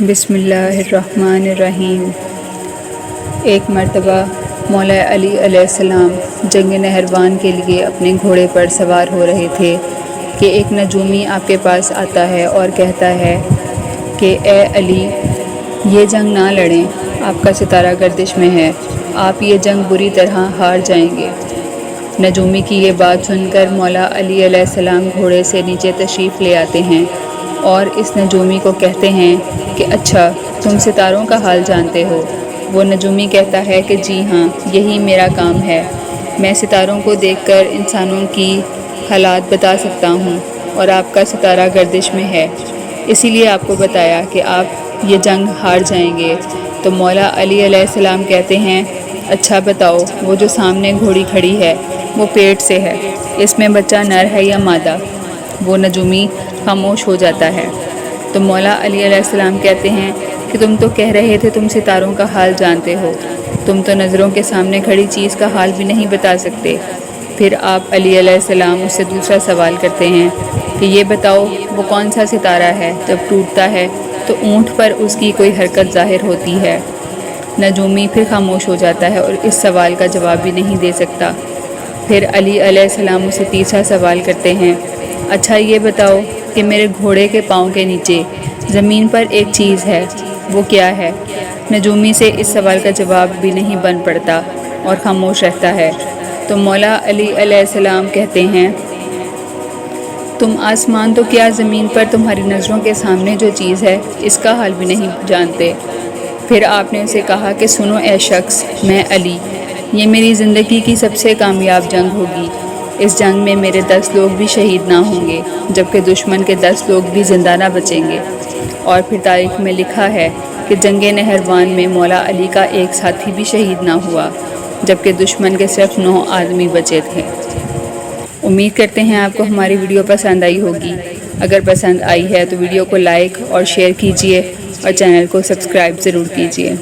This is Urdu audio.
بسم اللہ الرحمن الرحیم۔ ایک مرتبہ مولا علی علیہ السلام جنگ نہروان کے لیے اپنے گھوڑے پر سوار ہو رہے تھے کہ ایک نجومی آپ کے پاس آتا ہے اور کہتا ہے کہ اے علی، یہ جنگ نہ لڑیں، آپ کا ستارہ گردش میں ہے، آپ یہ جنگ بری طرح ہار جائیں گے۔ نجومی کی یہ بات سن کر مولا علی علیہ السلام گھوڑے سے نیچے تشریف لے آتے ہیں اور اس نجومی کو کہتے ہیں کہ اچھا، تم ستاروں کا حال جانتے ہو؟ وہ نجومی کہتا ہے کہ جی ہاں، یہی میرا کام ہے، میں ستاروں کو دیکھ کر انسانوں کی حالات بتا سکتا ہوں، اور آپ کا ستارہ گردش میں ہے، اسی لیے آپ کو بتایا کہ آپ یہ جنگ ہار جائیں گے۔ تو مولا علی علیہ السلام کہتے ہیں اچھا بتاؤ، وہ جو سامنے گھوڑی کھڑی ہے وہ پیٹ سے ہے، اس میں بچہ نر ہے یا مادہ؟ وہ نجومی خاموش ہو جاتا ہے۔ تو مولا علی علیہ السلام کہتے ہیں کہ تم تو کہہ رہے تھے تم ستاروں کا حال جانتے ہو، تم تو نظروں کے سامنے کھڑی چیز کا حال بھی نہیں بتا سکتے۔ پھر آپ علی علیہ السلام اس سے دوسرا سوال کرتے ہیں کہ یہ بتاؤ، وہ کون سا ستارہ ہے جب ٹوٹتا ہے تو اونٹ پر اس کی کوئی حرکت ظاہر ہوتی ہے؟ نجومی پھر خاموش ہو جاتا ہے اور اس سوال کا جواب بھی نہیں دے سکتا۔ پھر علی علیہ السلام اسے تیسرا سوال کرتے ہیں اچھا یہ بتاؤ کہ میرے گھوڑے کے پاؤں کے نیچے زمین پر ایک چیز ہے، وہ کیا ہے؟ نجومی سے اس سوال کا جواب بھی نہیں بن پڑتا اور خاموش رہتا ہے۔ تو مولا علی علیہ السلام کہتے ہیں تم آسمان تو کیا، زمین پر تمہاری نظروں کے سامنے جو چیز ہے اس کا حال بھی نہیں جانتے؟ پھر آپ نے اسے کہا کہ سنو اے شخص، میں علی، یہ میری زندگی کی سب سے کامیاب جنگ ہوگی، اس جنگ میں میرے 10 لوگ بھی شہید نہ ہوں گے، جبکہ دشمن کے 10 لوگ بھی زندہ نہ بچیں گے۔ اور پھر تاریخ میں لکھا ہے کہ جنگ نہروان میں مولا علی کا ایک ساتھی بھی شہید نہ ہوا، جبکہ دشمن کے صرف 9 آدمی بچے تھے۔ امید کرتے ہیں آپ کو ہماری ویڈیو پسند آئی ہوگی۔ اگر پسند آئی ہے تو ویڈیو کو لائک اور شیئر کیجیے اور چینل کو سبسکرائب ضرور کیجیے۔